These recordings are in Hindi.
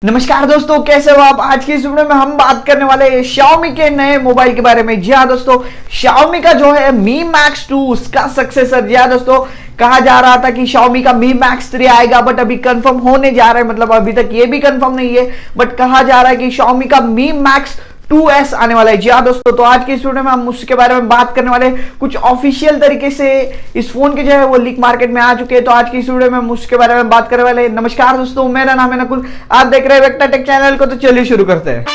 नमस्कार दोस्तों, कैसे हो आप। आज की इस वीडियो में हम बात करने वाले हैं Xiaomi के नए मोबाइल के बारे में। जी हाँ दोस्तों, Xiaomi का जो है Mi Max 2 उसका सक्सेसर। जी हाँ दोस्तों, कहा जा रहा था कि Xiaomi का Mi Max 3 आएगा, बट अभी कंफर्म होने जा रहा है। मतलब अभी तक ये भी कंफर्म नहीं है, बट कहा जा रहा है कि Xiaomi का Mi Max 2S आने वाला है। जी हाँ दोस्तों, तो आज के इस वीडियो में हम उसके बारे में बात करने वाले हैं। कुछ ऑफिशियल तरीके से इस फोन के जो है वो लीक मार्केट में आ चुके हैं, तो आज की इस वीडियो में हम उसके बारे में बात करने वाले हैं। नमस्कार दोस्तों, मेरा नाम है नकुल, आप देख रहे हैं वेक्टर टेक चैनल को। तो चलिए शुरू करते हैं।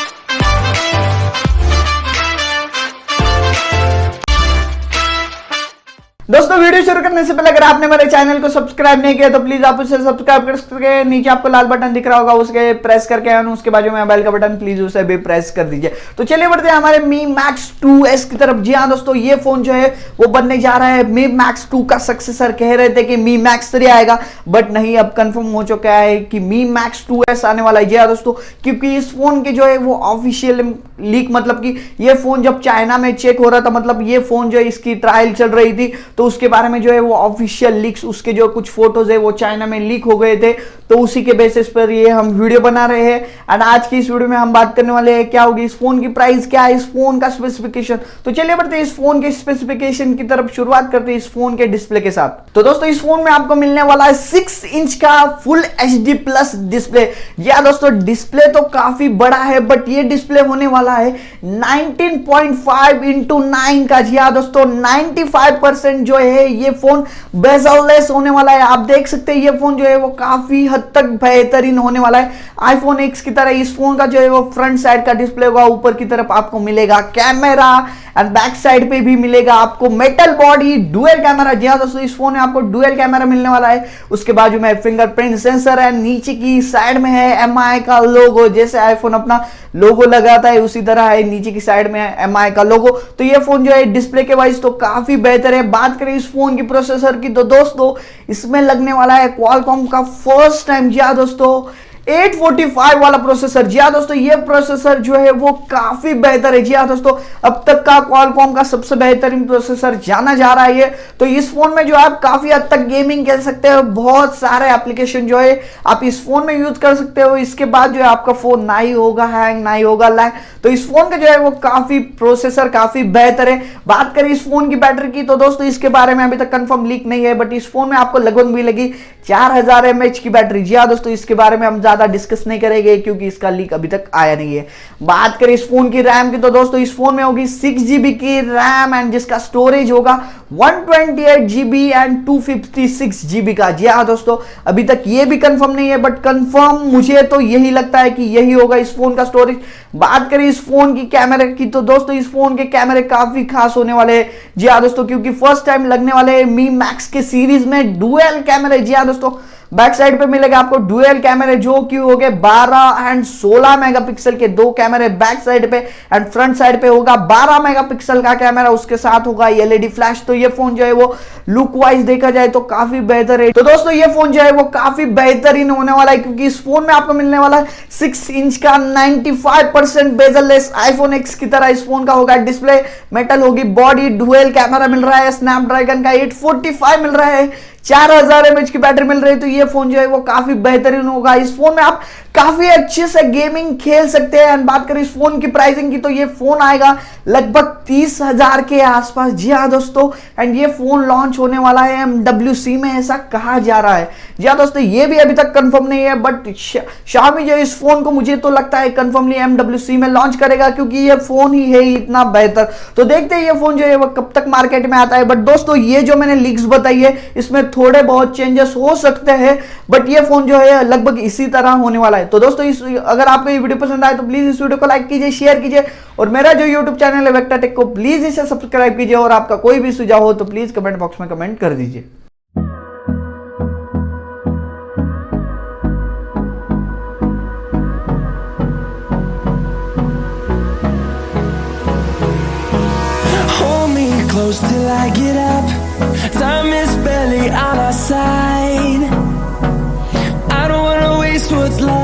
दोस्तों, वीडियो शुरू करने से पहले अगर आपने मेरे चैनल को सब्सक्राइब नहीं किया तो प्लीज आप उसे सब्सक्राइब कर सकते हैं। नीचे आपको लाल बटन दिख रहा होगा, उसके प्रेस करके उसके बाजू में बेल का बटन, प्लीज उसे भी प्रेस कर दीजिए। तो चलिए बढ़ते हैं हमारे Mi Max 2S की तरफ। जी हाँ दोस्तों, ये फोन जो है वो बनने जा रहा है Mi Max 2 का सक्सेसर। कह रहे थे कि Mi Max 3 आएगा, बट नहीं, अब कंफर्म हो चुका है कि Mi Max 2S आने वाला है। जी हाँ दोस्तों, क्योंकि इस फोन के जो है वो ऑफिशियल लीक, मतलब कि ये फोन जब चाइना में चेक हो रहा था, मतलब ये फोन जो है इसकी ट्रायल चल रही थी, तो उसके बारे में जो है वो ऑफिशियल लीक्स, उसके जो कुछ फोटोज है वो चाइना में लीक हो गए थे, तो उसी के बेसिस पर ये हम वीडियो बना रहे हैं। एंड आज की इस वीडियो में हम बात करने वाले हैं क्या होगी इस फोन की प्राइस, क्या है इस फोन का स्पेसिफिकेशन। तो चलिए बढ़ते हैं इस फोन के स्पेसिफिकेशन की तरफ। शुरुआत करते हैं इस फोन के डिस्प्ले के साथ। तो दोस्तों, इस फोन में आपको मिलने वाला है 6 इंच का फुल HD प्लस डिस्प्ले। या दोस्तों, डिस्प्ले तो काफी बड़ा है, बट ये डिस्प्ले होने वाला है 19.5x9 का। जी हाँ दोस्तों, 95% जो है ये फोन बेजल लेस होने वाला है। आप देख सकते हैं ये फोन जो है वो काफी हद तक बेहतरीन होने वाला है। आईफोन X की तरह इस फोन का जो है वो फ्रंट साइड का डिस्प्ले होगा, ऊपर की तरफ आपको मिलेगा कैमरा, एंड बैक साइड पे भी मिलेगा आपको मेटल बॉडी, डुअल कैमरा। जी हाँ दोस्तों, इस फोन में आपको डुअल कैमरा मिलने वाला है। उसके बाजू में फिंगरप्रिंट सेंसर है, नीचे की साइड में है MI का लोगो। जैसे आईफोन अपना लोगो लगाता है उसी तरह है, नीचे की साइड में है MI का लोगो। तो ये फोन जो है डिस्प्ले के वाइज तो काफी बेहतर है। बात करें इस फोन की प्रोसेसर की, तो दोस्तों इसमें लगने वाला है क्वालकॉम का फर्स्ट टाइम, जी हाँ दोस्तों, 845 वाला प्रोसेसर। जी हाँ दोस्तों, ये प्रोसेसर जो है वो काफी बेहतर है। जी हाँ दोस्तों, अब तक का क्वालकॉम का सबसे बेहतरीन प्रोसेसर जाना जा रहा है ये। तो इस फोन में जो आप काफी हद तक गेमिंग कर सकते हो, बहुत सारे एप्लीकेशन जो है आप इस फोन में यूज कर सकते हो। इसके बाद जो है आपका फोन ना ही होगा हैंग, ना ही होगा लैग। तो इस फोन का जो है वो काफी प्रोसेसर काफी बेहतर है। बात करें इस फोन की बैटरी की, तो दोस्तों इसके बारे में अभी तक कंफर्म लीक नहीं है, बट इस फोन में आपको लगभग मिलेगी 4000 mAh की बैटरी। जी हाँ दोस्तों, इसके बारे में हम ज्यादा डिस्कस नहीं करेंगे क्योंकि इसका लीक अभी तक आया नहीं है। बात करें इस फोन की रैम की, तो दोस्तों इस फोन में होगी 6GB की रैम, एंड जिसका स्टोरेज होगा 128GB एंड 256GB का। जी हाँ दोस्तों, अभी तक ये भी कंफर्म नहीं है, बट कंफर्म मुझे तो यही लगता है कि यही होगा इस फोन का स्टोरेज। बात करें इस फोन की कैमरे की, तो दोस्तों इस फोन के कैमरे काफी खास होने वाले हैं। जी हाँ दोस्तों, क्योंकि फर्स्ट टाइम लगने वाले Mi Max के सीरीज में डुअल कैमरे। जी हाँ दोस्तों, बैक साइड पे मिलेगा आपको डुअल कैमरे, जो कि हो गए 12 एंड 16 मेगापिक्सल के दो कैमरे बैक साइड पे, एंड फ्रंट साइड पे होगा 12 मेगापिक्सल का कैमरा, उसके साथ होगा LED फ्लैश। तो ये फोन जो है वो लुक वाइज देखा जाए तो काफी बेहतर है। तो दोस्तों ये फोन जो है वो काफी बेहतरीन होने वाला है, क्योंकि इस फोन में आपको मिलने वाला है 6 इंच का 95% बेजल लेस आईफोन X की तरह इस फोन का होगा डिस्प्ले, मेटल होगी बॉडी, डुअल कैमरा मिल रहा है, स्नैपड्रैगन का 845 मिल रहा है, 4000 mAh की बैटरी मिल रही है। तो ये फोन जो है वो काफी बेहतरीन होगा। इस फोन में आप काफी अच्छे से गेमिंग खेल सकते हैं। एंड बात करें इस फोन की प्राइसिंग की, तो ये फोन आएगा लगभग 30,000 के आसपास। जी हाँ दोस्तों, एंड ये फोन लॉन्च होने वाला है MWC में, ऐसा कहा जा रहा है। जी हाँ दोस्तों, ये भी अभी तक कंफर्म नहीं है, बट Xiaomi जो इस फोन को मुझे तो लगता है कंफर्मली MWC में लॉन्च करेगा, क्योंकि ये फोन ही है इतना बेहतर। तो देखते हैं ये फोन जो है वो कब तक मार्केट में आता है। बट दोस्तों ये जो मैंने लीक्स बताई है इसमें थोड़े बहुत चेंजेस हो सकते हैं, बट ये फोन जो है लगभग इसी तरह होने वाला है। तो दोस्तों अगर आपको ये वीडियो पसंद आए तो प्लीज इस वीडियो को लाइक कीजिए, शेयर कीजिए, और मेरा जो यूट्यूब चैनल है वेक्टर टेक को प्लीज इसे सब्सक्राइब कीजिए, और आपका कोई भी सुझाव हो तो प्लीज कमेंट बॉक्स में कमेंट कर दीजिए। Close till I get up, time is barely on our side. I don't wanna waste what's left.